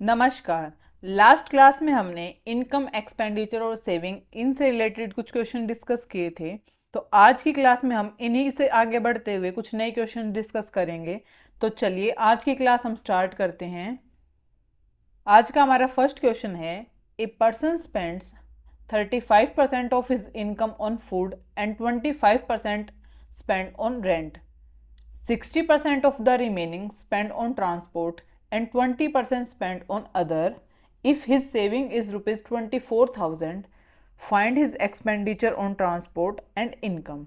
नमस्कार। Last class में हमने इनकम, एक्सपेंडिचर और सेविंग इनसे रिलेटेड कुछ क्वेश्चन डिस्कस किए थे। तो आज की क्लास में हम इन्हीं से आगे बढ़ते हुए कुछ नए क्वेश्चन डिस्कस करेंगे। तो चलिए आज की क्लास हम स्टार्ट करते हैं। आज का हमारा फर्स्ट क्वेश्चन है, a person spends 35% of his income on food and 25% spend on rent, 60% of the remaining spent on transport and 20% spent on other. If his saving is rupees 24,000, find his expenditure on transport and income.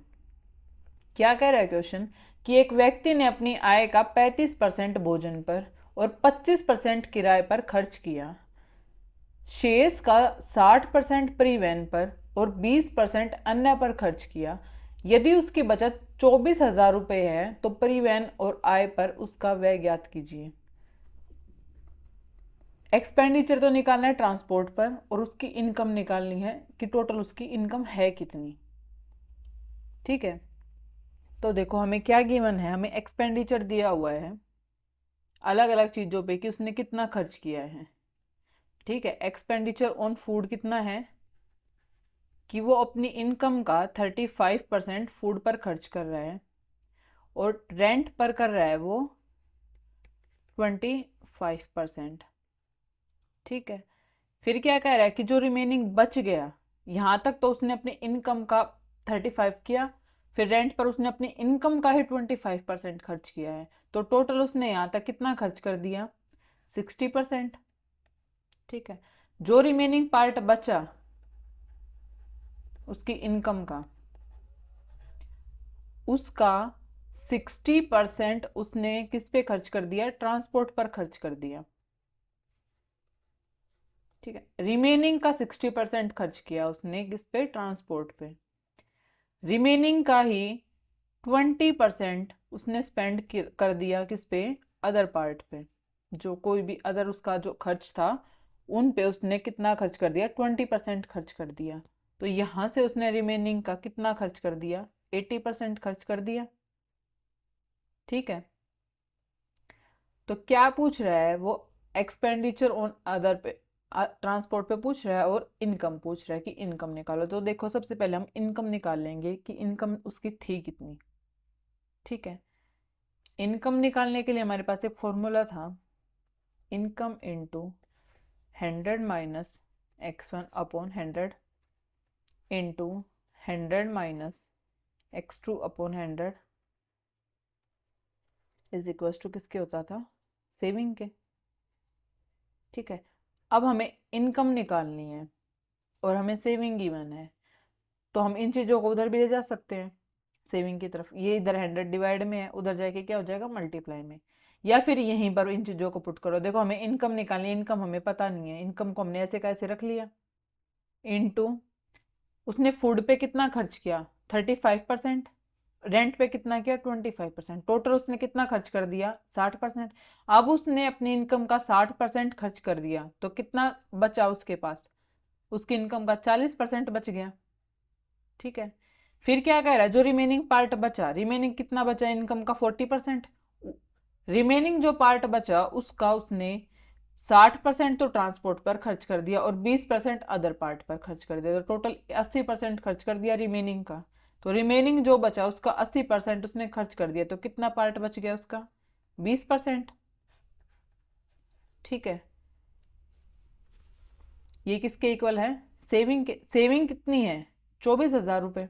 क्या कह रहा है question कि एक व्यक्ति ने अपनी आय का 35% भोजन पर और 25% किराए पर खर्च किया, शेष का 60% परिवहन पर और 20% अन्य पर खर्च किया। यदि उसकी बचत 24,000 रुपये है तो परिवहन और आय पर उसका व्यय ज्ञात कीजिए। एक्सपेंडिचर तो निकालना है ट्रांसपोर्ट पर और उसकी इनकम निकालनी है कि टोटल उसकी इनकम है कितनी। ठीक है, तो देखो हमें क्या गिवन है, हमें एक्सपेंडिचर दिया हुआ है अलग अलग चीज़ों पे कि उसने कितना खर्च किया है। ठीक है, एक्सपेंडिचर ऑन फूड कितना है कि वो अपनी इनकम का 35% फूड पर खर्च कर रहा है और रेंट पर कर रहा है वो 25%। ठीक है, फिर क्या कह रहा है कि जो रिमेनिंग बच गया, यहाँ तक तो उसने अपनी इनकम का 35 किया, फिर रेंट पर उसने अपनी इनकम का ही 25% खर्च किया है, तो टोटल उसने यहाँ तक कितना खर्च कर दिया, 60%। ठीक है, जो रिमेनिंग पार्ट बचा उसकी इनकम का, उसका 60% उसने किस पे खर्च कर दिया, ट्रांसपोर्ट पर खर्च कर दिया। ठीक है, रिमेनिंग का 60% खर्च किया उसने किस पे, ट्रांसपोर्ट पे। रिमेनिंग का ही 20% उसने स्पेंड कर दिया किस पे, अदर पार्ट पे। जो कोई भी अदर उसका जो खर्च था उन पे उसने कितना खर्च कर दिया, 20% खर्च कर दिया। तो यहाँ से उसने रिमेनिंग का कितना खर्च कर दिया, 80% खर्च कर दिया। ठीक है, तो क्या पूछ रहा है वो, एक्सपेंडिचर ऑन अदर पे, ट्रांसपोर्ट पे पूछ रहा है और इनकम पूछ रहा है कि इनकम निकालो। तो देखो सबसे पहले हम इनकम निकाल लेंगे कि इनकम उसकी थी कितनी। ठीक है, इनकम निकालने के लिए हमारे पास एक फॉर्मूला था, income into 100 minus x1 upon 100 into 100 minus x2 upon 100 is equal to किसके होता था, सेविंग के। ठीक है, अब हमें इनकम निकालनी है और हमें सेविंग गिवन है, तो हम इन चीज़ों को उधर भी ले जा सकते हैं सेविंग की तरफ। ये इधर 100 डिवाइड में है, उधर जाके क्या हो जाएगा, मल्टीप्लाई में, या फिर यहीं पर इन चीज़ों को पुट करो। देखो हमें इनकम निकालनी है, इनकम हमें पता नहीं है, इनकम को हमने ऐसे कैसे रख लिया, इनटू उसने फूड पे कितना खर्च किया, 35%, रेंट पे कितना किया, 25%, टोटल उसने कितना खर्च कर दिया, 60%। अब उसने अपनी इनकम का 60% खर्च कर दिया तो कितना बचा उसके पास, उसकी इनकम का 40% बच गया। ठीक है, फिर क्या कह रहा है, जो रिमेनिंग पार्ट बचा, रिमेनिंग कितना बचा, इनकम का 40%, रिमेनिंग जो पार्ट बचा उसका उसने 60% तो ट्रांसपोर्ट पर खर्च कर दिया और 20% अदर पार्ट पर खर्च कर दिया, तो टोटल 80% खर्च कर दिया रिमेनिंग का। तो रिमेनिंग जो बचा उसका 80% उसने खर्च कर दिया, तो कितना पार्ट बच गया उसका, 20%। ठीक है, ये किसके इक्वल है, सेविंग के। सेविंग कितनी है, 24,000 रुपये।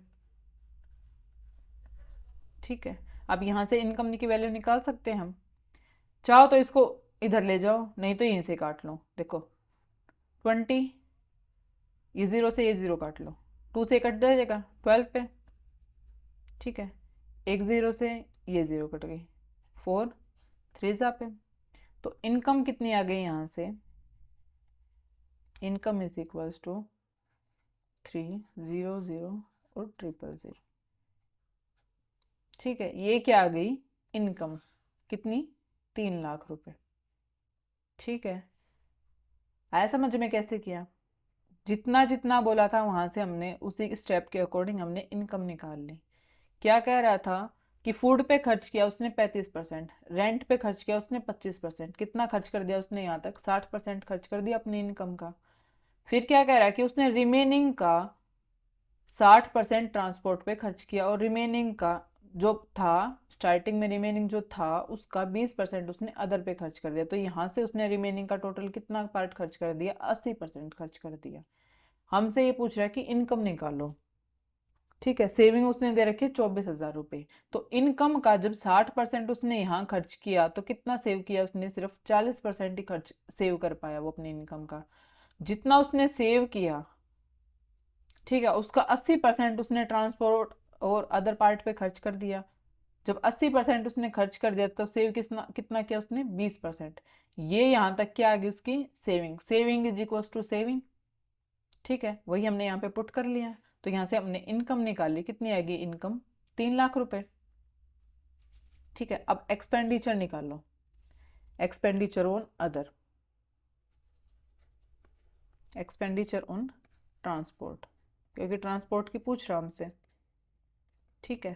ठीक है, अब यहाँ से इनकम की वैल्यू निकाल सकते हैं हम, चाहो तो इसको इधर ले जाओ, नहीं तो यहीं से काट लो। देखो 20, ये जीरो से ये जीरो काट लो, 2 से कट जाएगा 12 पे। ठीक है, एक जीरो से ये जीरो कट गई, 4 3 जा पे। तो इनकम कितनी आ गई यहाँ से, इनकम इज इक्वल्स टू 300 और 000। ठीक है, ये क्या आ गई, इनकम कितनी, 3 लाख रुपए। ठीक है, आया समझ में कैसे किया, जितना जितना बोला था वहां से हमने उसी स्टेप के अकॉर्डिंग हमने इनकम निकाल ली। क्या कह रहा था कि फूड पे खर्च किया उसने 35%, रेंट पे खर्च किया उसने 25%, कितना खर्च कर दिया उसने यहाँ तक 60% खर्च कर दिया अपनी इनकम का। फिर क्या कह रहा है कि उसने रिमेनिंग का 60% ट्रांसपोर्ट पे खर्च किया और रिमेनिंग का जो था स्टार्टिंग में रिमेनिंग जो था उसका 20% उसने अदर पे खर्च कर दिया। तो यहाँ से उसने रिमेनिंग का टोटल कितना पार्ट खर्च कर दिया, 80% खर्च कर दिया। हमसे ये पूछ रहा है कि इनकम निकालो। ठीक है, सेविंग उसने दे रखी है 24,000 रुपये। तो इनकम का जब 60% उसने यहाँ खर्च किया तो कितना सेव किया उसने, सिर्फ 40% ही खर्च सेव कर पाया वो अपनी इनकम का। जितना उसने सेव किया, ठीक है, उसका 80% उसने ट्रांसपोर्ट और अदर पार्ट पे खर्च कर दिया। जब 80% उसने खर्च कर दिया तो सेव कितना कितना किया उसने, 20%। ये यहाँ तक क्या आ गई उसकी saving. Saving is equal to saving. ठीक है, वही हमने यहाँ पे पुट कर लिया। तो यहाँ से हमने इनकम निकाली, कितनी आएगी इनकम, 3,00,000 रुपए। ठीक है, अब एक्सपेंडिचर निकालो। Expenditure on other, expenditure on transport, क्योंकि ट्रांसपोर्ट की पूछ रहा हमसे। ठीक है,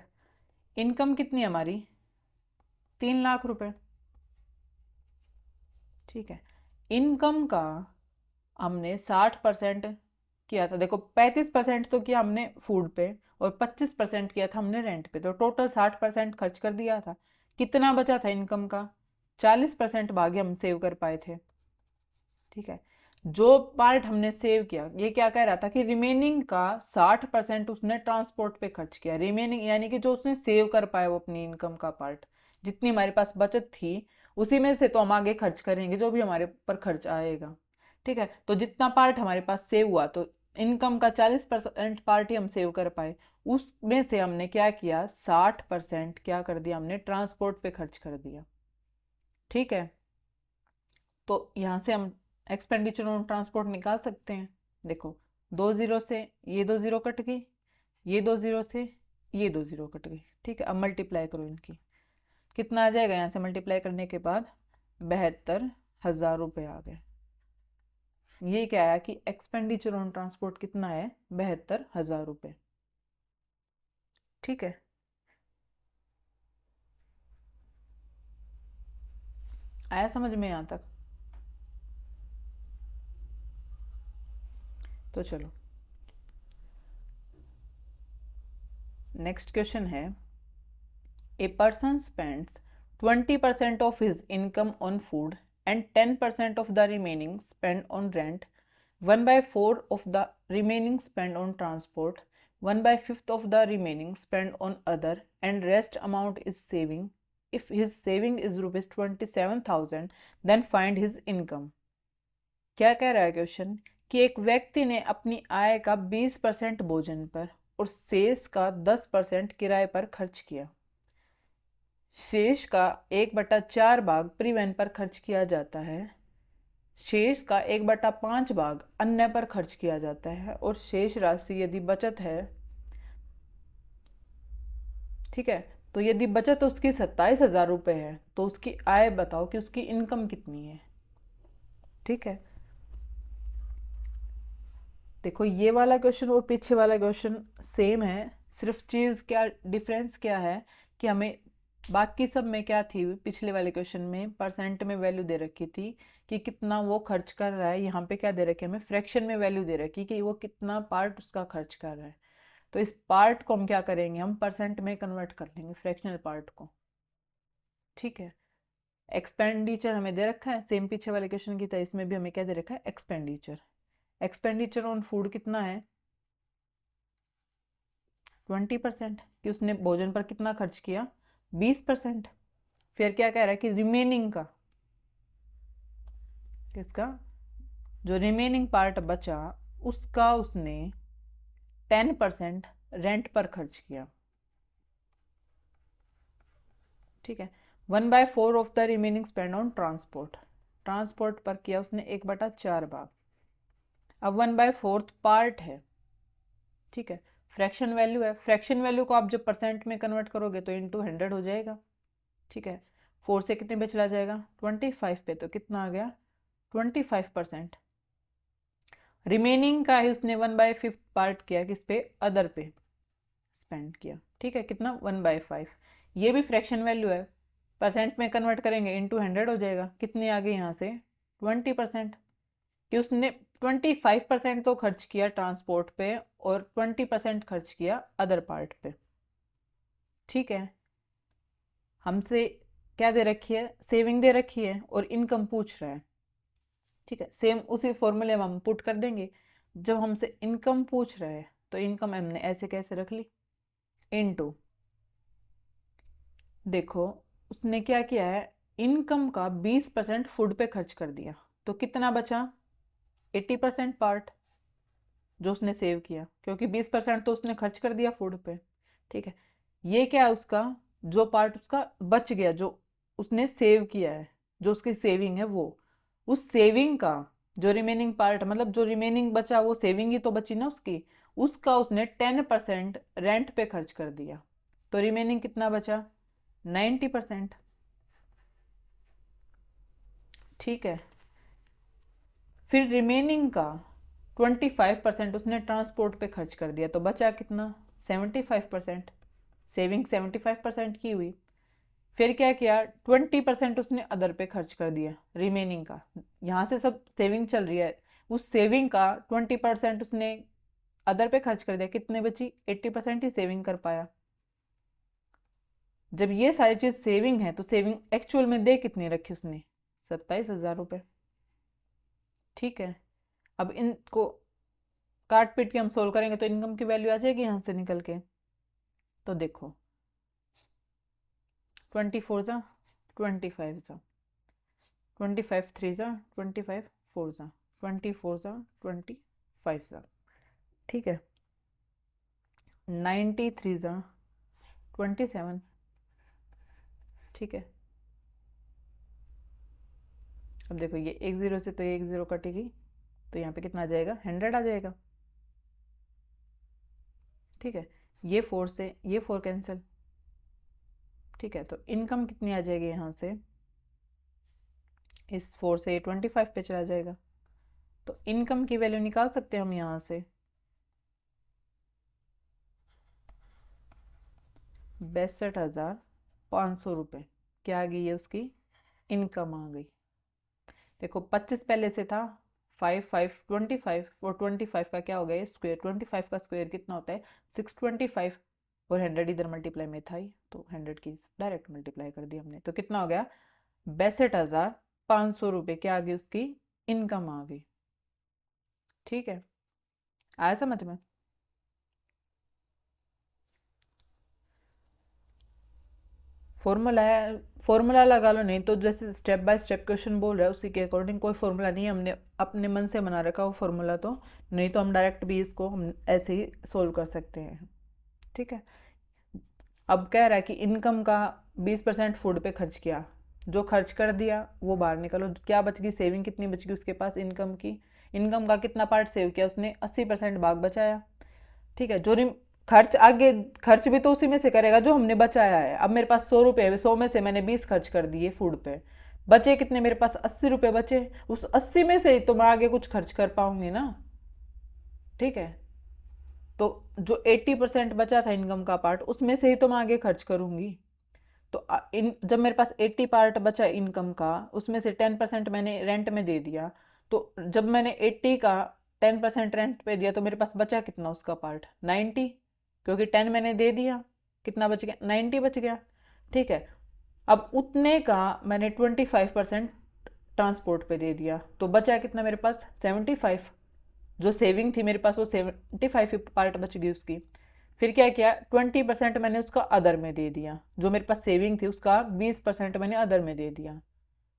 इनकम कितनी हमारी, 3,00,000 रुपए। ठीक है, इनकम का हमने 60% किया था, देखो 35% तो किया हमने फूड पे और 25% किया था हमने रेंट पे, तो टोटल 60% खर्च कर दिया था। कितना बचा था इनकम का, 40% भागे हम सेव कर पाए थे। ठीक है, जो पार्ट हमने सेव किया, ये क्या कह रहा था कि रिमेनिंग का 60% उसने ट्रांसपोर्ट पे खर्च किया। रिमेनिंग यानी कि जो उसने सेव कर पाया वो अपनी इनकम का पार्ट, जितनी हमारे पास बचत थी उसी में से तो हम आगे खर्च करेंगे जो भी हमारे पर खर्च आएगा। ठीक है, तो जितना पार्ट हमारे पास सेव हुआ, तो इनकम का 40% पार्ट ही हम सेव कर पाए, उसमें से हमने क्या किया, 60% क्या कर दिया हमने, ट्रांसपोर्ट पे खर्च कर दिया। ठीक है, तो यहाँ से हम एक्सपेंडिचर ऑन ट्रांसपोर्ट निकाल सकते हैं। देखो, 2 जीरो से ये 2 जीरो कट गई, ये 2 जीरो से ये 2 जीरो कट गई। ठीक है, अब मल्टीप्लाई करो इनकी, कितना आ जाएगा, यहाँ से मल्टीप्लाई करने के बाद 72,000 रुपये आ गए। ये क्या आया कि एक्सपेंडिचर ऑन ट्रांसपोर्ट कितना है, 72,000 रुपये। ठीक है, आया समझ में यहाँ तक। तो चलो नेक्स्ट क्वेश्चन है, A person spends 20% of his income on food and 10% of the remaining spent on rent, 1 by 4 of the remaining spent on transport, 1 by 5th of the remaining spent on other, and rest amount is saving. If his saving is rupees 27,000, then find his income. क्या कह रहा है question कि एक व्यक्ति ने अपनी आय का 20% भोजन पर और शेष का 10% किराए पर खर्च किया। शेष का 1/4 भाग परिवहन पर खर्च किया जाता है, शेष का 1/5 भाग अन्य पर खर्च किया जाता है, और शेष राशि यदि बचत है, ठीक है, तो यदि बचत उसकी 27,000 रुपये है तो उसकी आय बताओ कि उसकी इनकम कितनी है। ठीक है, देखो ये वाला क्वेश्चन और पीछे वाला क्वेश्चन सेम है, सिर्फ चीज़ क्या डिफरेंस क्या है कि हमें बाकी सब में क्या थी, पिछले वाले क्वेश्चन में परसेंट में वैल्यू दे रखी थी कि कितना वो खर्च कर रहा है, यहाँ पे क्या दे रखे हमें, फ्रैक्शन में वैल्यू दे रखी कि वो कितना पार्ट उसका खर्च कर रहा है। तो इस पार्ट को हम क्या करेंगे, हम परसेंट में कन्वर्ट कर लेंगे फ्रैक्शनल पार्ट को। ठीक है, एक्सपेंडिचर हमें दे रखा है सेम पीछे वाले क्वेश्चन की तरह, इसमें भी हमें क्या दे रखा है, एक्सपेंडिचर। एक्सपेंडिचर ऑन फूड कितना है, 20%, कि उसने भोजन पर कितना खर्च किया, 20%। फिर क्या कह रहा है कि रिमेनिंग का, किसका, जो रिमेनिंग पार्ट बचा उसका उसने 10% रेंट पर खर्च किया। ठीक है, 1/4 of the remaining spend on transport, transport पर किया उसने 1/4 भाग। अब 1/4 पार्ट है। ठीक है, फ्रैक्शन वैल्यू है, फ्रैक्शन वैल्यू को आप जब परसेंट में कन्वर्ट करोगे तो इंटू 100 हो जाएगा। ठीक है, 4 से कितने पे चला जाएगा, 25 पे, तो कितना आ गया, 25%। रिमेनिंग का ही उसने 1/5 पार्ट किया किस पे, अदर पे स्पेंड किया। ठीक है, कितना, 1/5। ये भी फ्रैक्शन वैल्यू है, परसेंट में कन्वर्ट करेंगे इनटू 100 हो जाएगा। कितनी आ गई यहाँ से 20%, कि उसने 25% तो खर्च किया ट्रांसपोर्ट पे और 20% खर्च किया अदर पार्ट पे। ठीक है, हमसे क्या दे रखी है, सेविंग दे रखी है और इनकम पूछ रहा है। ठीक है, सेम उसी फॉर्मूले में हम पुट कर देंगे। जब हमसे इनकम पूछ रहा है तो इनकम हमने ऐसे कैसे रख ली, इनटू, देखो उसने क्या किया है, इनकम का 20% फूड पे खर्च कर दिया, तो कितना बचा 80% पार्ट जो उसने सेव किया, क्योंकि 20% तो उसने खर्च कर दिया फूड पे। ठीक है, ये क्या है उसका, जो पार्ट उसका बच गया, जो उसने सेव किया है, जो उसकी सेविंग है, वो उस सेविंग का जो रिमेनिंग पार्ट, मतलब जो रिमेनिंग बचा वो सेविंग ही तो बची ना उसकी, उसका उसने 10% रेंट पे खर्च कर दिया, तो रिमेनिंग कितना बचा 90%। ठीक है, फिर रिमेनिंग का 25% उसने ट्रांसपोर्ट पे खर्च कर दिया, तो बचा कितना 75%, सेविंग 75% की हुई। फिर क्या किया 20% उसने अदर पे खर्च कर दिया रिमेनिंग का, यहाँ से सब सेविंग चल रही है, उस सेविंग का 20% उसने अदर पे खर्च कर दिया, कितने बची 80% ही सेविंग कर पाया। जब ये सारी चीज़ सेविंग है तो सेविंग एक्चुअल में दे कितनी रखी उसने, 27,000 रुपये। ठीक है, अब इनको काट पीट के हम सोल्व करेंगे तो इनकम की वैल्यू आ जाएगी यहाँ से निकल के। तो देखो 24 जा 25 जा 25 3 जा 25 4 जा 24 जा 25 जा। ठीक है, 93 जा 27। ठीक है, अब देखो ये एक ज़ीरो से तो ये एक ज़ीरो कटेगी, तो यहाँ पे कितना आ जाएगा 100 आ जाएगा। ठीक है, ये 4 से ये 4 कैंसिल। ठीक है, तो इनकम कितनी आ जाएगी यहाँ से, इस 4 से 25 पे चला जाएगा, तो इनकम की वैल्यू निकाल सकते हैं हम यहाँ से 62,500 रुपये। क्या आ गई है उसकी इनकम आ गई। देखो 25 पहले से था, 5 5 25 और 25 का क्या हो गया स्क्वायर, 25 का स्क्वायर कितना होता है 625, और 100 इधर मल्टीप्लाई में था ही, तो 100 की डायरेक्ट मल्टीप्लाई कर दी हमने, तो कितना हो गया 62,500 रुपये क्या आ गई उसकी इनकम आ गई। ठीक है, आया समझ में। फॉर्मूला है, फॉर्मूला लगा लो, नहीं तो जैसे स्टेप बाय स्टेप क्वेश्चन बोल रहा है उसी के अकॉर्डिंग, कोई फॉर्मूला नहीं है, हमने अपने मन से बना रखा वो फॉर्मूला, तो नहीं तो हम डायरेक्ट भी इसको हम ऐसे ही सोल्व कर सकते हैं। ठीक है, अब कह रहा है कि इनकम का 20% फूड पे खर्च किया, जो खर्च कर दिया वो बाहर निकालो, क्या बच गई सेविंग कितनी बच गई उसके पास इनकम की, इनकम का कितना पार्ट सेव किया उसने 80% भाग बचाया। ठीक है, जो खर्च आगे, खर्च भी तो उसी में से करेगा जो हमने बचाया है। अब मेरे पास 100 रुपये, 100 में से मैंने 20 खर्च कर दिए फूड पे, बचे कितने मेरे पास 80 रुपये बचे, उस 80 में से ही तो मैं आगे कुछ खर्च कर पाऊंगी ना। ठीक है, तो जो 80% बचा था इनकम का पार्ट उसमें से ही तो मैं आगे खर्च करूंगी। तो जब मेरे पास 80 पार्ट बचा इनकम का, उसमें से 10% मैंने रेंट में दे दिया, तो जब मैंने 80 का 10% रेंट पे दिया तो मेरे पास बचा कितना उसका पार्ट 90, क्योंकि 10 मैंने दे दिया, कितना बच गया 90 बच गया। ठीक है, अब उतने का मैंने 25% ट्रांसपोर्ट पे दे दिया, तो बचा कितना मेरे पास 75, जो सेविंग थी मेरे पास वो 75 पार्ट बच गई उसकी। फिर क्या किया 20% मैंने उसका अदर में दे दिया, जो मेरे पास सेविंग थी उसका 20% मैंने अदर में दे दिया।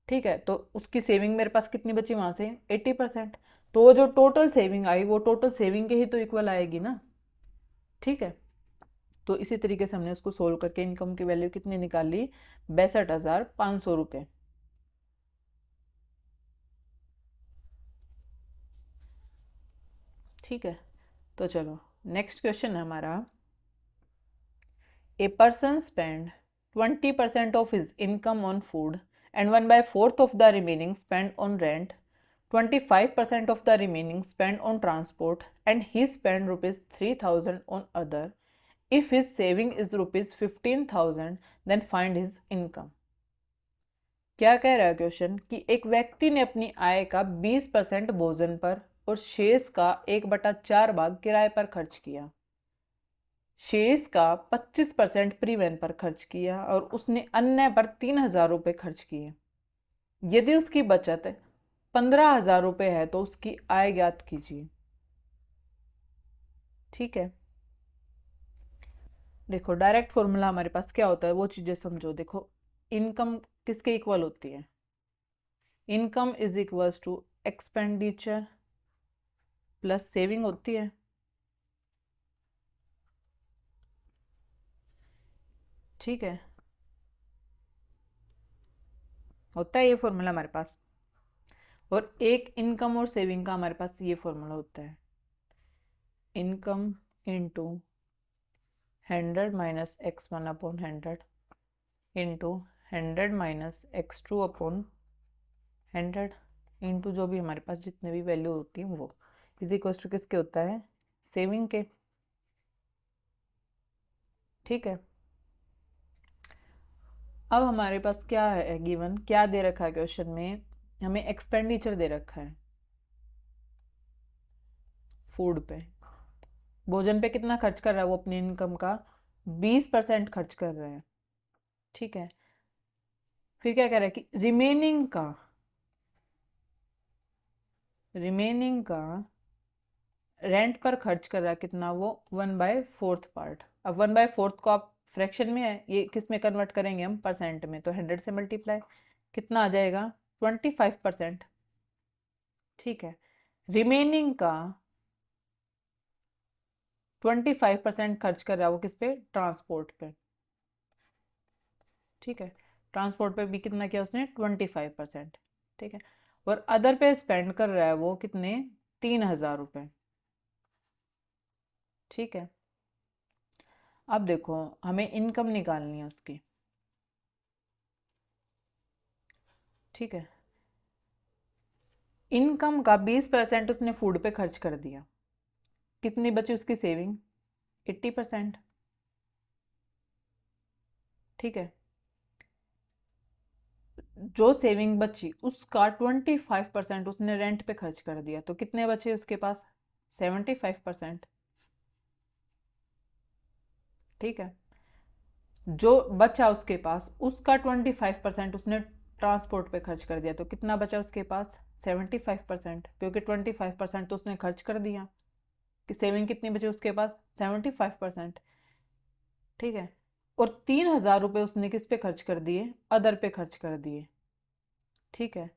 ठीक है, तो उसकी सेविंग मेरे पास कितनी बची वहाँ से 80%, तो वो जो टोटल सेविंग आई वो टोटल सेविंग के ही तो इक्वल आएगी ना। ठीक है, तो इसी तरीके से हमने उसको सोल्व करके इनकम की वैल्यू कितनी निकाल ली 62,500 रुपये। ठीक है, तो चलो नेक्स्ट क्वेश्चन है हमारा, A person spend 20% of his income on food and 1/4 of the remaining spent on rent, 25% of the remaining spent on transport, and he spent rupees 3,000 on other. If his saving is ₹15,000 then find his income. क्या कह रहा है question कि एक व्यक्ति ने अपनी आय का 20% भोजन पर और शेष का 1/4 भाग किराए पर खर्च किया। शेष का 25% परिवहन पर खर्च किया और उसने अन्य पर 3,000 रुपये खर्च किए। यदि उसकी बचत 15,000 रुपये है तो उसकी आय ज्ञात कीजिए। ठीक है, देखो डायरेक्ट फॉर्मूला हमारे पास क्या होता है वो चीजें समझो। देखो इनकम किसके इक्वल होती है? Income is equals to expenditure plus saving होती है। ठीक है, होता है ये फॉर्मूला हमारे पास। और एक इनकम और सेविंग का हमारे पास ये फॉर्मूला होता है, income into 100 minus x1 upon 100 into 100 minus x2 upon 100 into जो भी हमारे पास जितने भी वैल्यू होती है वो इज इक्वल टू किसके होता है? सेविंग के। ठीक है, अब हमारे पास क्या है गिवन, क्या दे रखा है क्वेश्चन में? हमें एक्सपेंडिचर दे रखा है फूड पे, भोजन पे कितना खर्च कर रहा है वो अपनी इनकम का 20% खर्च कर रहे हैं। ठीक है, फिर क्या कह रहा है कि रिमेनिंग का रेंट पर खर्च कर रहा है कितना? वो 1/4 पार्ट। अब 1/4 को आप फ्रैक्शन में है, ये किस में कन्वर्ट करेंगे हम? परसेंट में। तो 100 से मल्टीप्लाई, कितना आ जाएगा? 25%। ठीक है, रिमेनिंग का 25% खर्च कर रहा है वो किस पे? ट्रांसपोर्ट पे। ठीक है, ट्रांसपोर्ट पे भी कितना किया उसने? 25%। ठीक है, और अदर पे स्पेंड कर रहा है वो कितने? 3,000 रुपये। ठीक है, अब देखो हमें इनकम निकालनी है उसकी। ठीक है, इनकम का 20% उसने फूड पे खर्च कर दिया, कितनी बची उसकी सेविंग? 80%। ठीक है, जो सेविंग बची उसका 25% उसने रेंट पे खर्च कर दिया, तो कितने बचे उसके पास? 75%। ठीक है, जो बचा उसके पास उसका 25% उसने ट्रांसपोर्ट पे खर्च कर दिया, तो कितना बचा उसके पास? 75%, क्योंकि 25% तो उसने खर्च कर दिया। कि सेविंग कितनी बची उसके पास? 75%। ठीक है, और 3,000 रुपये उसने किस पे खर्च कर दिए? अदर पे खर्च कर दिए। ठीक है,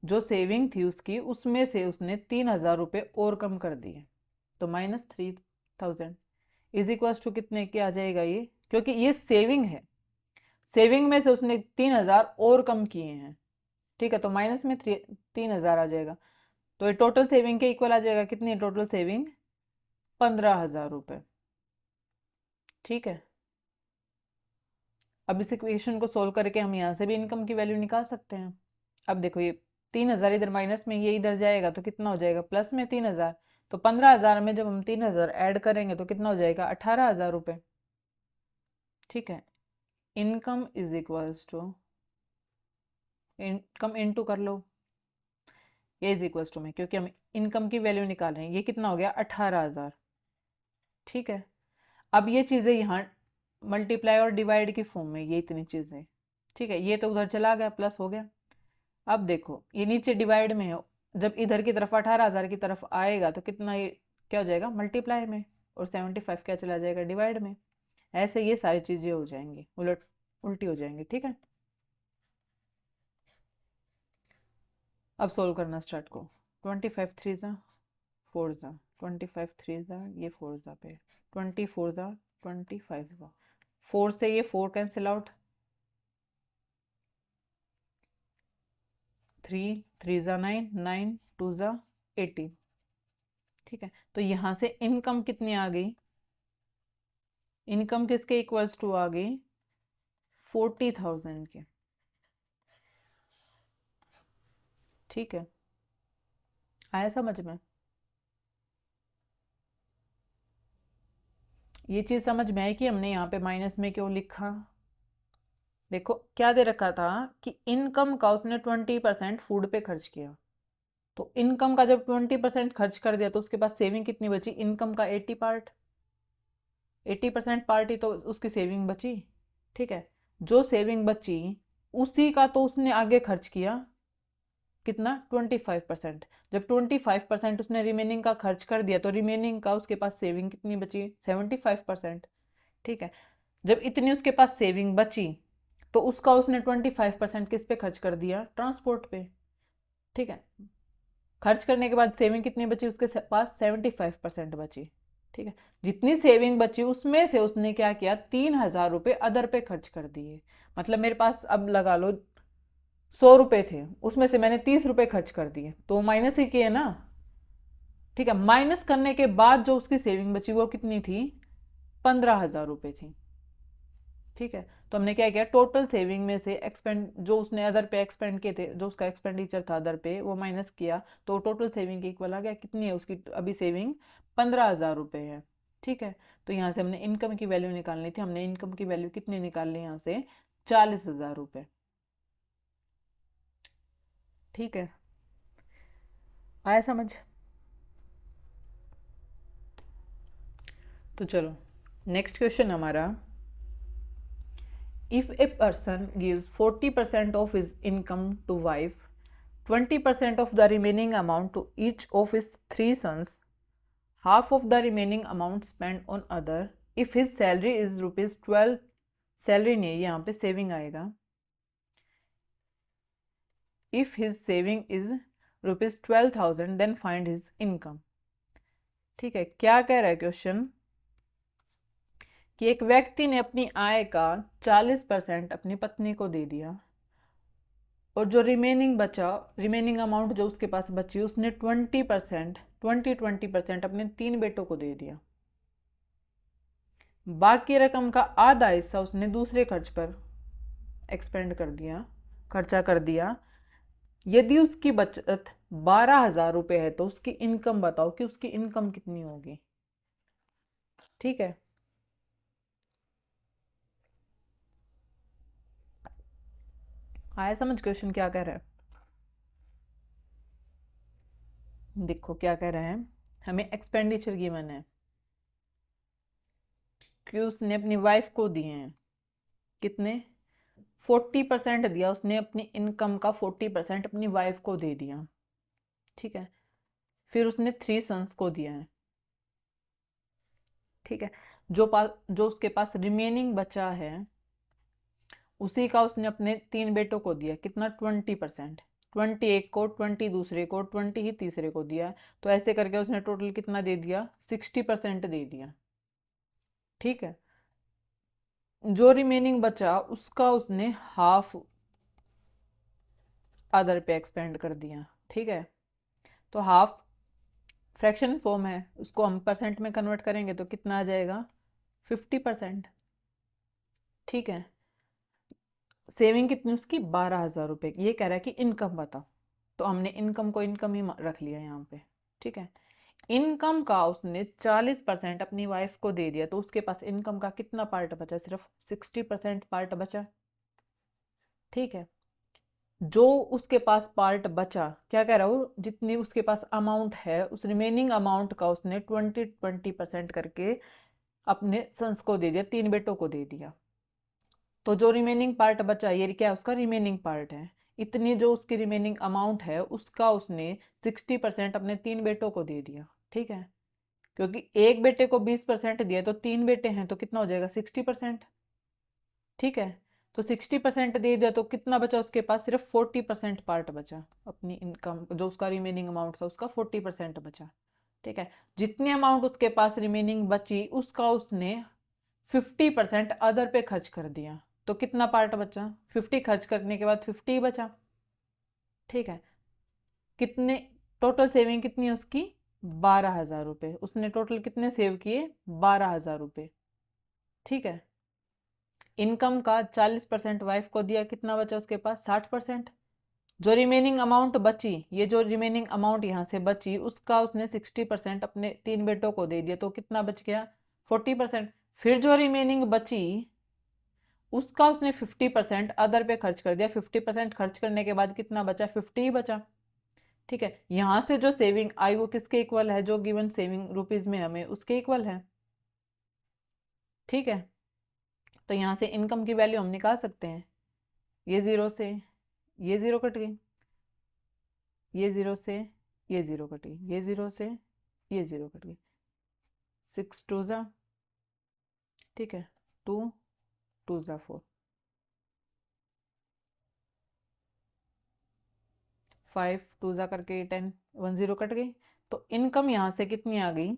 जो सेविंग थी उसकी उसमें से उसने 3,000 रुपये और कम कर दिए, तो -3,000 इज इक्वल टू कितने के आ जाएगा ये? क्योंकि ये सेविंग है, सेविंग में से उसने 3,000 और कम किए हैं। ठीक है, तो माइनस में 3,000 आ जाएगा, तो ये टोटल सेविंग के इक्वल आ जाएगा। कितनी है टोटल सेविंग? 15,000 रुपये। ठीक है, अब इस इक्वेशन को सोल्व करके हम यहाँ से भी इनकम की वैल्यू निकाल सकते हैं। अब देखो ये 3,000 इधर माइनस में, ये इधर जाएगा तो कितना हो जाएगा? प्लस में 3,000। तो 15,000 में जब हम 3,000 ऐड करेंगे तो कितना हो जाएगा? 18,000 रुपये। ठीक है, income is equals to, income into कर लो ये इज इक्वल्स टू में, क्योंकि हम इनकम की वैल्यू निकाल रहे हैं। ये कितना हो गया? 18,000। ठीक है, अब ये चीज़ें यहाँ मल्टीप्लाई और डिवाइड की फॉर्म में, ये इतनी चीज़ें। ठीक है, ये तो उधर चला गया, प्लस हो गया। अब देखो ये नीचे डिवाइड में है, जब इधर की तरफ 18,000 की तरफ आएगा तो कितना ये क्या हो जाएगा? मल्टीप्लाई में। और 75 क्या चला जाएगा? डिवाइड में। ऐसे ये सारी चीज़ें हो जाएंगी, उलट उल्टी हो जाएंगी। ठीक है, अब सोल्व करना स्टार्ट करो। 25 3 ज़ा 4 ज़ा, 25 3 ज़ा, ये 4 ज़ा पे, 24 ज़ा 25 ज़ा, 4 से ये 4 कैंसिल आउट, 3 3 ज़ा 9, 9 2 ज़ा 18। ठीक है, तो यहाँ से इनकम कितनी आ गई? इनकम किसके इक्वल्स टू आ गई? 40,000 के। ठीक है, आया समझ में? ये चीज़ समझ में आई कि हमने यहाँ पे माइनस में क्यों लिखा। देखो क्या दे रखा था कि इनकम का उसने 20% फूड पे खर्च किया, तो इनकम का जब 20% खर्च कर दिया तो उसके पास सेविंग कितनी बची, इनकम का 80% पार्ट ही तो उसकी सेविंग बची। ठीक है, जो सेविंग बची उसी का तो उसने आगे खर्च किया, कितना 25%। जब 25% उसने रिमेनिंग का खर्च कर दिया तो रिमेनिंग का उसके पास सेविंग कितनी बची, 75%। ठीक है, जब इतनी उसके पास सेविंग बची तो उसका उसने 25% किस पे खर्च कर दिया, ट्रांसपोर्ट पे। ठीक है, खर्च करने के बाद सेविंग कितनी बची उसके पास, 75% बची। ठीक है, जितनी सेविंग बची उसमें से उसने क्या किया, 3,000 रुपये अदर पे खर्च कर दिए। मतलब मेरे पास अब लगा लो 100 रुपये थे, उसमें से मैंने 30 रुपये खर्च कर दिए, तो माइनस ही किए ना। ठीक है, माइनस करने के बाद जो उसकी सेविंग बची वो कितनी थी, 15,000 रुपये थी। ठीक है, तो हमने क्या किया, टोटल सेविंग में से एक्सपेंड जो उसने अदर पे एक्सपेंड किए थे, जो उसका एक्सपेंडिचर था अदर पे, वो माइनस किया, तो टोटल सेविंग के इक्वल आ गया। कितनी है उसकी अभी सेविंग, 15,000 रुपये है। ठीक है, तो यहाँ से हमने इनकम की वैल्यू निकालनी थी, हमने इनकम की वैल्यू कितनी निकाल ली यहाँ से, 40,000 रुपये। ठीक है, आया समझ। तो चलो नेक्स्ट क्वेश्चन हमारा, if a person gives 40% of his income to wife, 20% of the remaining amount to each of his 3 sons, half of the remaining amount spent on other, if his salary is ₹12, salary नहीं है यहाँ पे, saving आएगा, if his saving is ₹12,000 then find his income। ठीक है, क्या कह रहा है क्वेश्चन कि एक व्यक्ति ने अपनी आय का 40% अपनी पत्नी को दे दिया, और जो रिमेनिंग अमाउंट जो उसके पास बची उसने 20% अपने 3 बेटों को दे दिया। बाकी रकम का आधा हिस्सा उसने दूसरे खर्च पर खर्चा कर दिया। यदि उसकी बचत 12,000 रुपये है तो उसकी इनकम बताओ कि उसकी इनकम कितनी होगी। ठीक है, आया समझ क्वेश्चन क्या कह रहा है। देखो क्या कह रहे हैं, हमें एक्सपेंडिचर गिवन है कि उसने अपनी वाइफ को दिए हैं, कितने, 40% दिया उसने, अपनी इनकम का 40% अपनी वाइफ को दे दिया। ठीक है, फिर उसने 3 सन्स को दिया है। ठीक है, जो उसके पास रिमेनिंग बचा है उसी का उसने अपने 3 बेटों को दिया, कितना, 20%। 20 एक को, 20 दूसरे को, 20 ही तीसरे को दिया, तो ऐसे करके उसने टोटल कितना दे दिया, 60% दे दिया। ठीक है, जो रिमेनिंग बचा उसका उसने हाफ अदर पे एक्सपेंड कर दिया। ठीक है, तो हाफ फ्रैक्शन फॉर्म है, उसको हम परसेंट में कन्वर्ट करेंगे तो कितना आ जाएगा, 50%। ठीक है, सेविंग कितनी उसकी, 12,000 रुपये। ये कह रहा है कि इनकम बताओ, तो हमने इनकम को इनकम ही रख लिया यहाँ पे। ठीक है, इनकम का उसने 40% अपनी वाइफ को दे दिया, तो उसके पास इनकम का कितना पार्ट बचा, सिर्फ 60% पार्ट बचा। ठीक है, जो उसके पास पार्ट बचा, क्या कह रहा हूँ, जितनी उसके पास अमाउंट है उस रिमेनिंग अमाउंट का उसने 20% करके अपने सन्स को दे दिया, 3 बेटों को दे दिया। तो जो रिमेनिंग पार्ट बचा, ये क्या है, उसका रिमेनिंग पार्ट है। इतनी जो उसकी रिमेनिंग अमाउंट है उसका उसने 60% अपने 3 बेटों को दे दिया। ठीक है, क्योंकि एक बेटे को 20% दिया तो 3 बेटे हैं तो कितना हो जाएगा, 60%। ठीक है, तो 60% दे दिया तो कितना बचा उसके पास, सिर्फ 40% पार्ट बचा, अपनी इनकम जो उसका रिमेनिंग अमाउंट था उसका 40% बचा। ठीक है, जितनी अमाउंट उसके पास रिमेनिंग बची उसका उसने 50% अदर पे खर्च कर दिया, तो कितना पार्ट बचा, 50 खर्च करने के बाद 50 बचा। ठीक है, कितने, टोटल सेविंग कितनी है उसकी, 12,000 रुपये। उसने टोटल कितने सेव किए, 12,000 रुपये। ठीक है, इनकम का 40% वाइफ को दिया, कितना बचा उसके पास, 60%। जो रिमेनिंग अमाउंट बची, ये जो रिमेनिंग अमाउंट यहाँ से बची उसका उसने 60% अपने 3 बेटों को दे दिया, तो कितना बच गया, 40%। फिर जो रिमेनिंग बची उसका उसने 50% अदर पे खर्च कर दिया। 50% खर्च करने के बाद कितना बचा? 50 ही बचा। ठीक है, यहां से जो सेविंग आई वो किसके इक्वल है? जो गिवन सेविंग रुपीज में हमें उसके इक्वल है। ठीक है, तो यहां से इनकम की वैल्यू हम निकाल सकते हैं। ये जीरो से ये जीरो कट गई, ये जीरो से ये जीरो कट गई, ये जीरो से ये जीरो कट गई। 6 टू ज़ा, ठीक है, 2 2 ज़ा 4, 5 2 ज़ा करके 10, 1 0 कट गई। तो इनकम यहाँ से कितनी आ गई?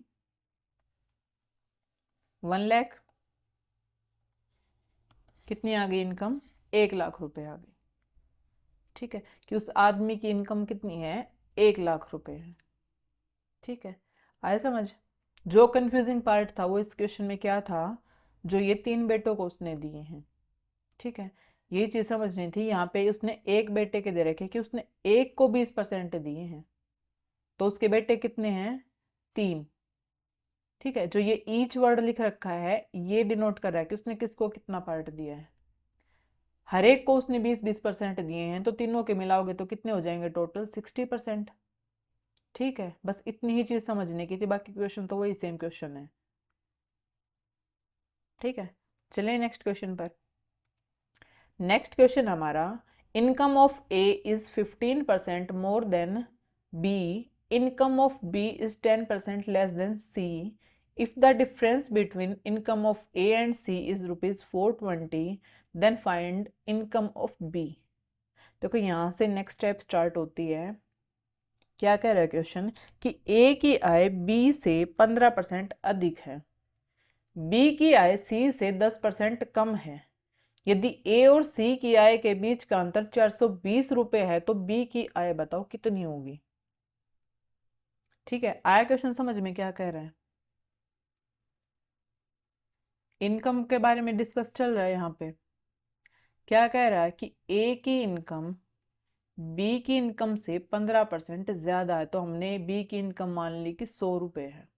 1 लाख। कितनी आ गई इनकम? 1 लाख रुपए आ गई। ठीक है, कि उस आदमी की इनकम कितनी है? 1 लाख रुपए है। ठीक है, आया समझ? जो कंफ्यूजिंग पार्ट था वो इस क्वेश्चन में क्या था? जो ये 3 बेटों को उसने दिए हैं। ठीक है, ये चीज समझनी थी। यहाँ पे उसने एक बेटे के दे रखे कि उसने एक को 20% दिए हैं, तो उसके बेटे कितने हैं? 3। ठीक है, जो ये ईच वर्ड लिख रखा है ये डिनोट कर रहा है कि उसने किसको कितना पार्ट दिया है। हर एक को उसने 20-20% दिए हैं, तो तीनों के मिलाओगे तो कितने हो जाएंगे टोटल? 60%। ठीक है, बस इतनी ही चीज समझने की थी, बाकी क्वेश्चन तो वही सेम क्वेश्चन है। ठीक है, चलिए नेक्स्ट क्वेश्चन पर। नेक्स्ट क्वेश्चन हमारा, income of A is 15% more than B, income of B is 10% less than C, if the difference between income of A and C is ₹420, then find income of B. देखो यहाँ से next step start होती है। क्या कह रहा है question? कि ए की आय बी से 15% अधिक है, बी की आय सी से 10% कम है। यदि ए और सी की आय के बीच का अंतर 420 रुपए है तो बी की आय बताओ कितनी होगी? ठीक है, आया क्वेश्चन समझ में? क्या कह रहा है? इनकम के बारे में डिस्कस चल रहा है यहाँ पे। क्या कह रहा है कि ए की इनकम बी की इनकम से 15% ज्यादा है, तो हमने बी की इनकम मान ली कि 100 रुपए है।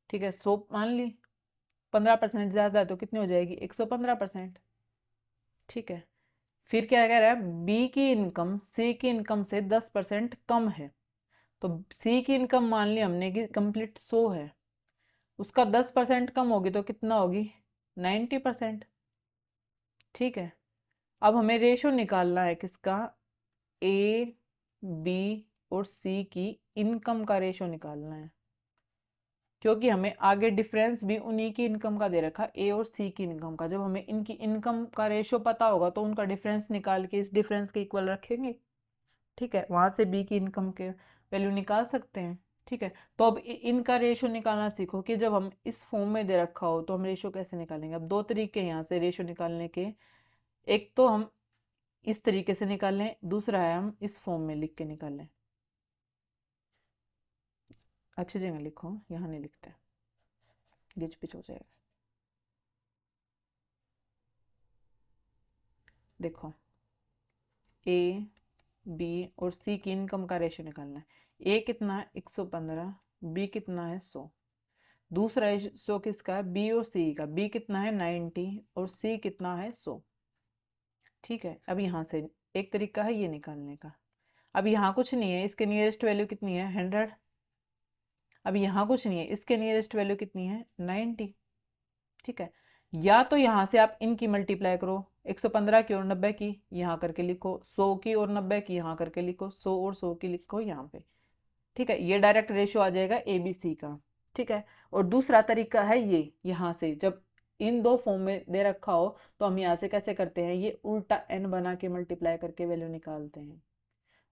ठीक है, 100 मान ली, 15% ज्यादा है तो कितनी हो जाएगी? 115%। ठीक है, फिर क्या कह रहा है? बी की इनकम सी की इनकम से 10% कम है, तो सी की इनकम मान ली हमने कि कंप्लीट 100 है, उसका 10% कम होगी तो कितना होगी? 90%। ठीक है, अब हमें रेशो निकालना है किसका? ए बी और सी की इनकम का रेशो निकालना है, क्योंकि हमें आगे डिफरेंस भी उन्हीं की इनकम का दे रखा, ए और सी की इनकम का। जब हमें इनकी इनकम का रेशो पता होगा तो उनका डिफरेंस निकाल के इस डिफरेंस के इक्वल रखेंगे। ठीक है, वहां से बी की इनकम के वैल्यू निकाल सकते हैं। ठीक है, तो अब इनका रेशो निकालना सीखो कि जब हम इस फॉर्म में दे रखा हो तो हम रेशो कैसे निकालेंगे। अब दो तरीके हैं यहाँ से रेशो निकालने के। एक तो हम इस तरीके से निकाल लें, दूसरा है हम इस फॉर्म में लिख के निकाल लें। अच्छी जगह लिखो, यहाँ नहीं लिखते, गिच पिच हो जाएगा। देखो, ए बी और सी की इनकम का रेशो निकालना है। ए कितना है? 115, बी कितना है? 100। दूसरा रेशो किसका है? बी और सी का। बी कितना है? 90 और सी कितना है? 100। ठीक है, अब यहाँ से एक तरीका है ये निकालने का। अब यहाँ कुछ नहीं है, इसके नियरेस्ट वैल्यू कितनी है? 100। अब यहाँ कुछ नहीं है, इसके नियरेस्ट वैल्यू कितनी है? 90। ठीक है, या तो यहाँ से आप इनकी मल्टीप्लाई करो, 115 की और 90 की यहाँ करके लिखो, 100 की और 90 की यहाँ करके लिखो, 100 और 100 की लिखो यहाँ पे। ठीक है, ये डायरेक्ट रेशियो आ जाएगा ए बी सी का। ठीक है, और दूसरा तरीका है ये, यहाँ से जब इन दो फॉर्म में दे रखा हो तो हम यहाँ से कैसे करते हैं? ये उल्टा एन बना के मल्टीप्लाई करके वैल्यू निकालते हैं।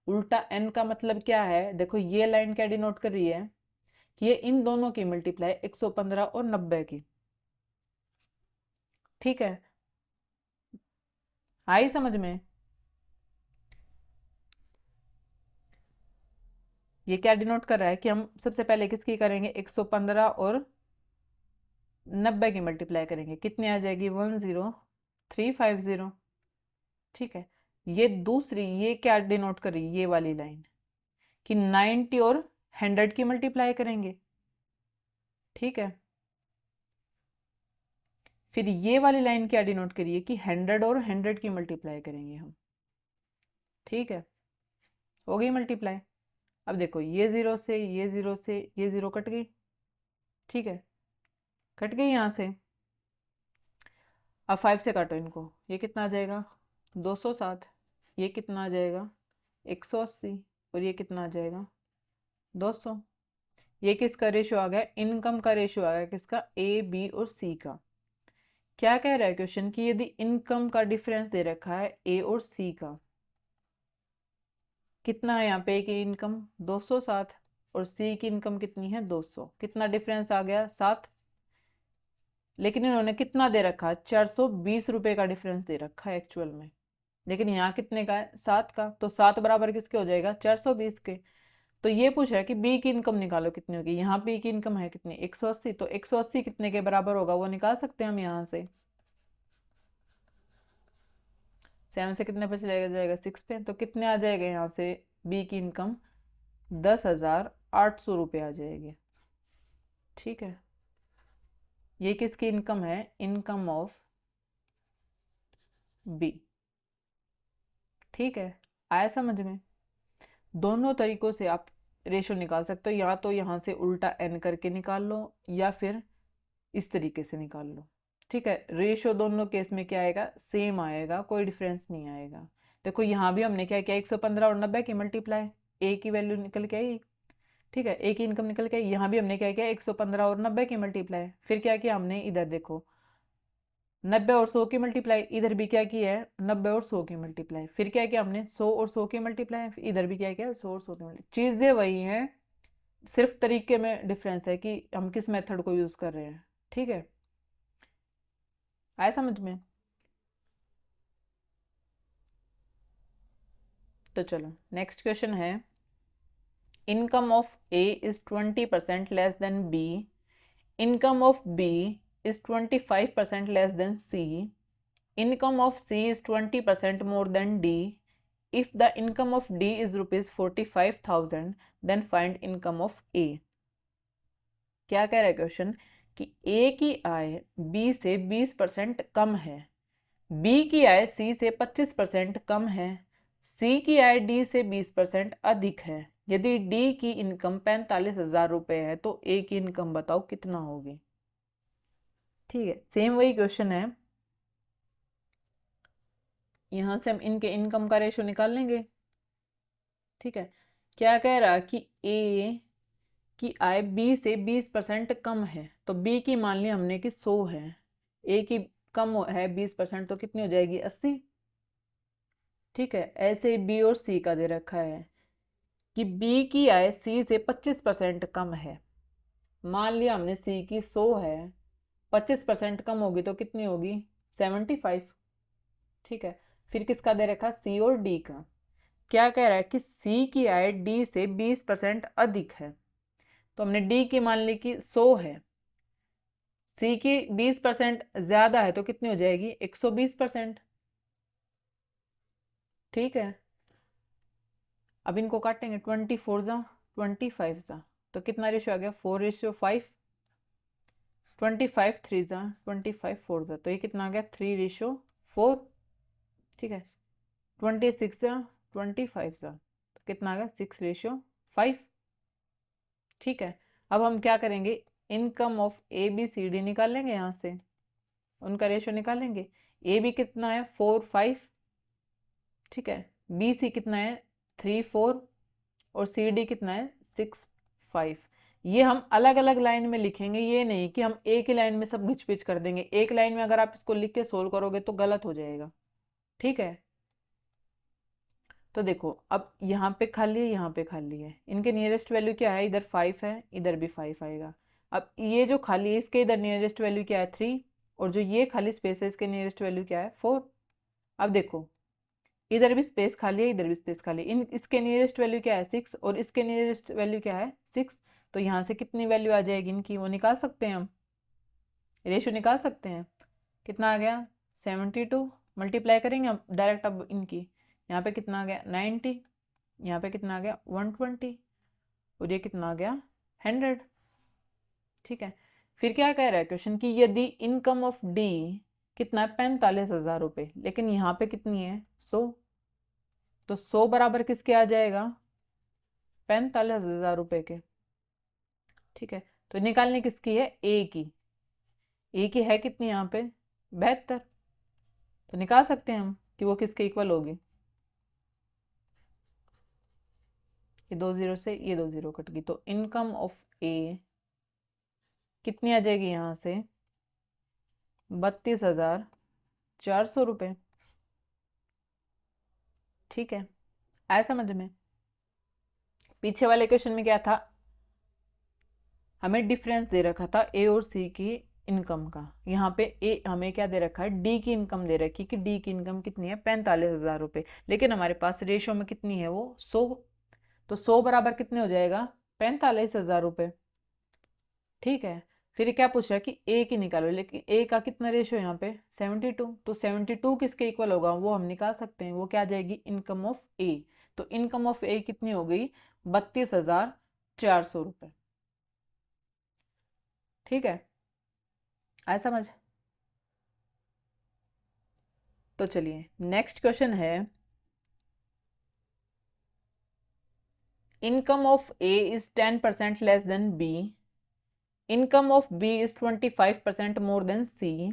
उल्टा एन का मतलब क्या है? देखो ये लाइन क्या डिनोट कर रही है कि ये इन दोनों की मल्टीप्लाई 115 और 90 की। ठीक है, आई समझ में? ये क्या डिनोट कर रहा है कि हम सबसे पहले किसकी करेंगे? 115 और 90 की मल्टीप्लाई करेंगे, कितनी आ जाएगी? 10350। ठीक है, ये दूसरी ये क्या डिनोट कर रही है? ये वाली लाइन कि 90 और 100 की मल्टीप्लाई करेंगे। ठीक है, फिर ये वाली लाइन क्या डिनोट करिए कि 100 और 100 की मल्टीप्लाई करेंगे हम। ठीक है, हो गई मल्टीप्लाई। अब देखो ये ज़ीरो से ये ज़ीरो से ये ज़ीरो कट गई। ठीक है, कट गई यहाँ से। अब 5 से काटो इनको, ये कितना आ जाएगा 207, ये कितना आ जाएगा 180, और ये कितना आ जाएगा 200। ये किसका रेशियो आ गया, इनकम का रेशियो आ गया, किसका, ए बी और सी का। क्या कह रहा है क्वेश्चन कि यदि इनकम का डिफरेंस दे रखा है ए और सी का, कितना है यहाँ पे, ए की इनकम 207 और सी की इनकम कितनी है 200, कितना डिफरेंस आ गया 7। लेकिन इन्होंने कितना दे रखा है 420 रुपए का डिफरेंस दे रखा है एक्चुअल में, लेकिन यहाँ कितने का है 7 का, तो 7 बराबर किसके हो जाएगा 420 के। तो ये पूछा है कि बी की इनकम निकालो कितनी होगी, यहाँ बी की इनकम है कितनी 180, तो 180 कितने के बराबर होगा वो निकाल सकते हैं हम यहाँ से। 7 से कितने पे चलेगा जाएगा 6 पे, तो कितने आ जाएगा यहाँ से बी की इनकम 10,800 रुपये आ जाएगी। ठीक है, ये किसकी इनकम है, इनकम ऑफ बी। ठीक है, आया समझ में। दोनों तरीकों से आप रेशो निकाल सकते हो, या तो यहाँ से उल्टा एन करके निकाल लो या फिर इस तरीके से निकाल लो। ठीक है, रेशो दोनों केस में क्या आएगा, सेम आएगा, कोई डिफरेंस नहीं आएगा। देखो यहाँ भी हमने क्या किया 115 और 90 की मल्टीप्लाई, ए की वैल्यू निकल के आई। ठीक है, ए की इनकम निकल के आई। यहाँ भी हमने क्या किया 115 और 90 की मल्टीप्लाई, फिर क्या किया हमने इधर देखो 90 और 100 की मल्टीप्लाई, इधर भी क्या किया है 90 और 100 की मल्टीप्लाई, फिर क्या किया हमने 100 और 100 की मल्टीप्लाई, इधर भी क्या किया 100 और 100 की मल्टीप्लाई। चीज़ें वही हैं, सिर्फ तरीके में डिफरेंस है कि हम किस मेथड को यूज़ कर रहे हैं। ठीक है, आया समझ में। तो चलो नेक्स्ट क्वेश्चन है, income of A is 20% less than B, income of B is 25% less than C, income of C is 20% more than D. If the income of D is rupees 45,000, then find income of A. क्या कह रहा है question कि A की आय B से 20% कम है, B की आय C से 25% कम है, C की आय D से 20% अधिक है। यदि D की इनकम 45,000 रुपये है तो A की इनकम बताओ कितना होगी। ठीक है, सेम वही क्वेश्चन है, यहाँ से हम इनके इनकम का रेशो निकाल लेंगे। ठीक है, क्या कह रहा कि ए की आय बी से 20% कम है, तो बी की मान ली हमने कि 100 है, ए की कम है 20%, तो कितनी हो जाएगी 80। ठीक है, ऐसे ही बी और सी का दे रखा है कि बी की आय सी से 25% कम है। मान लिया हमने सी की 100 है, 25% कम होगी तो कितनी होगी 75। ठीक है, फिर किसका दे रखा सी और डी का। क्या कह रहा है कि सी की आय डी से 20% अधिक है, तो हमने डी की मान ली कि 100 है, सी की 20% ज्यादा है तो कितनी हो जाएगी 120%। ठीक है, अब इनको काटेंगे 24 जा 25 जा, तो कितना रेशियो आ गया 4:5, 25 3 जा 25 4 जा, तो ये कितना आ गया 3:4। ठीक है, 26 जा 25 जा, तो कितना आ गया 6:5। ठीक है, अब हम क्या करेंगे, income of A B C D निकालेंगे, यहाँ से उनका रेशियो निकालेंगे। ए बी कितना है 4 5, ठीक है, बी सी कितना है 3 4, और सी डी कितना है 6 5। ये हम अलग अलग लाइन में लिखेंगे, ये नहीं कि हम एक ही लाइन में सब घिच पिच कर देंगे। एक लाइन में अगर आप इसको लिख के सोल्व करोगे तो गलत हो जाएगा। ठीक है, तो देखो अब यहाँ पे खाली है, यहाँ पे खाली है, इनके नियरेस्ट वैल्यू क्या है, इधर 5 है, इधर भी 5 आएगा। अब ये जो खाली है इसके इधर नियरेस्ट वैल्यू क्या है 3, और जो ये खाली स्पेस है इसके नियरेस्ट वैल्यू क्या है 4। अब देखो इधर भी स्पेस खाली है, इधर भी स्पेस खाली है, इन इसके नियरेस्ट वैल्यू क्या है 6 और इसके नियरेस्ट वैल्यू क्या है 6, तो यहाँ से कितनी वैल्यू आ जाएगी इनकी वो निकाल सकते हैं, हम रेशियो निकाल सकते हैं। कितना आ गया 72, मल्टीप्लाई करेंगे हम डायरेक्ट। अब इनकी यहाँ पे कितना आ गया 90, यहाँ पे कितना आ गया 120, और ये कितना आ गया 100। ठीक है, फिर क्या कह रहा है क्वेश्चन कि यदि इनकम ऑफ डी कितना है 45,000 रुपये, लेकिन यहाँ पे कितनी है 100, तो 100 बराबर किसके आ जाएगा 45,000 रुपये के। ठीक है, तो निकालनी किसकी है ए की। ए की है कितनी यहाँ पे 72, तो निकाल सकते हैं हम कि वो किसके इक्वल होगी। ये 2 0 से ये 2 0 कट गई, तो इनकम ऑफ ए कितनी आ जाएगी यहाँ से 32,400 रुपये। ठीक है, आया समझ में। पीछे वाले क्वेश्चन में क्या था, हमें डिफरेंस दे रखा था ए और सी की इनकम का। यहाँ पे ए हमें क्या दे रखा है डी की इनकम दे रखी कि डी की इनकम कितनी है 45,000 रुपये, लेकिन हमारे पास रेशो में कितनी है वो 100, तो 100 बराबर कितने हो जाएगा 45,000 रुपये। ठीक है, फिर क्या पूछ रहा है कि ए की निकालो, लेकिन ए का कितना रेशो यहाँ पे 72, तो 72 किसके इक्वल होगा वो हम निकाल सकते हैं, वो क्या आ जाएगी इनकम ऑफ ए। तो इनकम ऑफ ए कितनी हो गई 32,400 रुपये। ठीक है, आया समझ। तो चलिए नेक्स्ट क्वेश्चन है, income of A is 10% less than B, income of B is 25% more than C,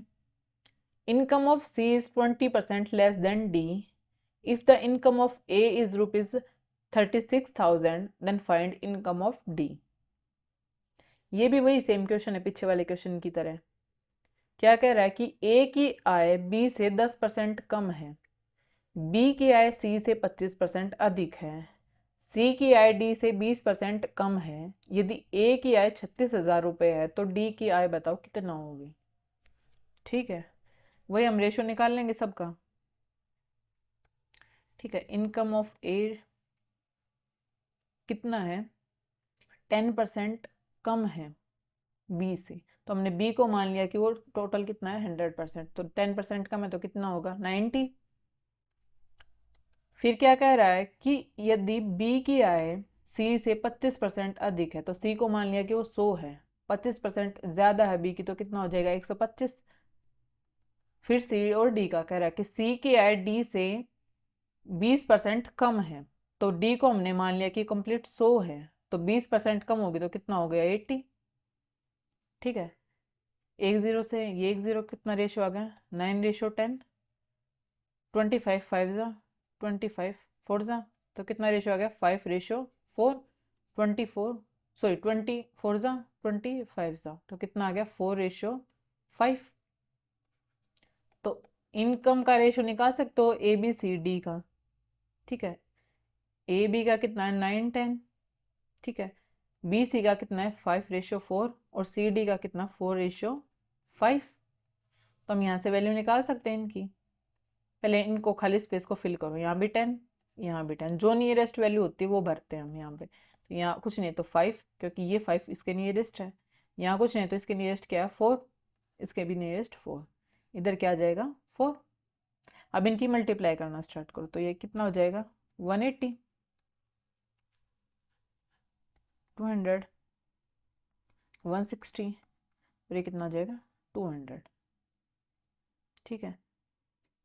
income of C is 20% less than D, if the income of A is rupees 36,000 then find income of D. ये भी वही same question है पिछले वाले question की तरह। क्या कह रहा है कि ए की आय बी से 10% कम है, बी की आय सी से 25% अधिक है, सी की आय डी से 20% कम है, यदि ए की आय 36,000 रुपये है तो डी की आय बताओ कितना होगी। ठीक है, वही हम रेशो निकाल लेंगे सबका। ठीक है, इनकम ऑफ ए कितना है 10% कम है बी से, तो हमने बी को मान लिया कि वो टोटल कितना है 100%, तो 10% कम है तो कितना होगा 90। फिर क्या कह रहा है कि यदि बी की आय सी से 25% अधिक है, तो सी को मान लिया कि वो 100 है, 25% ज्यादा है बी की, तो कितना हो जाएगा 125। फिर सी और डी का कह रहा है कि सी की आय डी से 20% कम है, तो डी को हमने मान लिया कि कंप्लीट 100 है, तो 20% कम होगी तो कितना हो गया 80। ठीक है, एक जीरो से ये एक जीरो कितना रेशो आ गया 9:10, 25 5 जा 25 4 जा, तो कितना रेशो आ गया 5:4, 24 सॉरी 24 जा 25 जा, तो कितना आ गया 4:5। तो इनकम का रेशो निकाल सकते हो ए बी सी डी का। ठीक है, ए बी का कितना है 9 10, ठीक है, बी सी का कितना है 5:4 और सी डी का कितना 4:5। तो हम यहाँ से वैल्यू निकाल सकते हैं इनकी। पहले इनको खाली स्पेस को फिल करो, यहाँ भी 10 यहाँ भी 10, जो नियरेस्ट वैल्यू होती है वो भरते हैं हम यहाँ पे। तो यहाँ कुछ नहीं तो 5, क्योंकि ये 5 इसके नियरेस्ट है, यहाँ कुछ नहीं तो इसके नियरेस्ट क्या है 4, इसके भी नियरेस्ट 4, इधर क्या आ जाएगा 4। अब इनकी मल्टीप्लाई करना स्टार्ट करो, तो ये कितना हो जाएगा 180, 200, 160 और ये कितना हो जाएगा 200। ठीक है,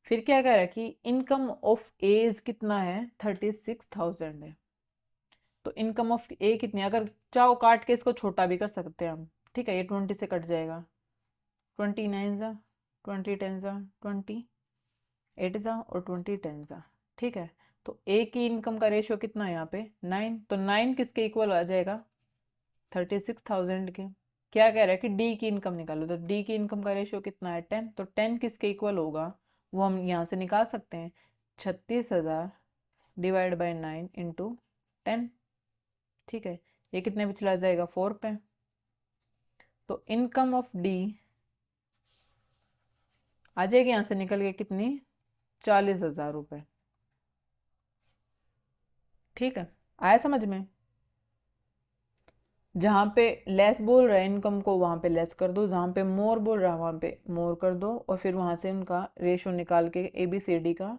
फिर क्या कह रहा है कि इनकम ऑफ एज कितना है 36,000 है, तो इनकम ऑफ ए कितनी है, अगर चाहो काट के इसको छोटा भी कर सकते हैं हम। ठीक है, ये 20 से कट जाएगा, 29 जा 20 10 जा 28 जा और 20 10 जा। ठीक है, तो ए की इनकम का रेशियो कितना है यहाँ पे 9, तो 9 किसके इक्वल आ जाएगा 36,000 के। क्या कह रहा है कि डी की इनकम निकालो, तो डी की इनकम का रेशियो कितना है 10, तो 10 किसके इक्वल होगा वो हम यहाँ से निकाल सकते हैं, 36,000 डिवाइड बाई 9 इंटू 10। ठीक है, ये कितने पे चला जाएगा 4 पे, तो इनकम ऑफ डी आ जाएगी यहाँ से निकल के कितनी 40,000 रुपये। ठीक है, आया समझ में। जहाँ पे लेस बोल रहा है इनकम को वहाँ पे लेस कर दो, जहाँ पे मोर बोल रहा है वहाँ पे मोर कर दो, और फिर वहाँ से उनका रेशो निकाल के ए बी सी डी का।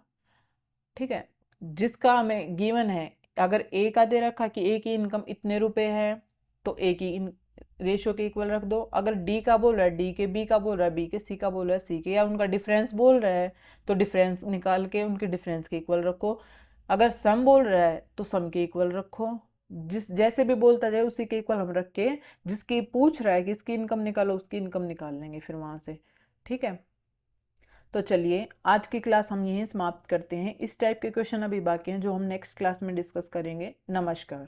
ठीक है, जिसका हमें गिवन है, अगर ए का दे रखा कि ए की इनकम इतने रुपए है, तो ए की रेशियो के इक्वल रख दो। अगर डी का बोल रहा है डी के बी का बोल रहा है बी के सी का बोल रहा है सी के, या उनका डिफरेंस बोल रहा है तो डिफरेंस निकाल के उनके डिफरेंस के इक्वल रखो। अगर सम बोल रहा है तो सम के इक्वल रखो। जिस जैसे भी बोलता जाए उसी के इक्वल हम रख के, जिसकी पूछ रहा है कि इसकी इनकम निकालो उसकी इनकम निकाल लेंगे फिर वहाँ से। ठीक है, तो चलिए आज की क्लास हम यहीं समाप्त करते हैं। इस टाइप के क्वेश्चन अभी बाकी हैं जो हम नेक्स्ट क्लास में डिस्कस करेंगे। नमस्कार।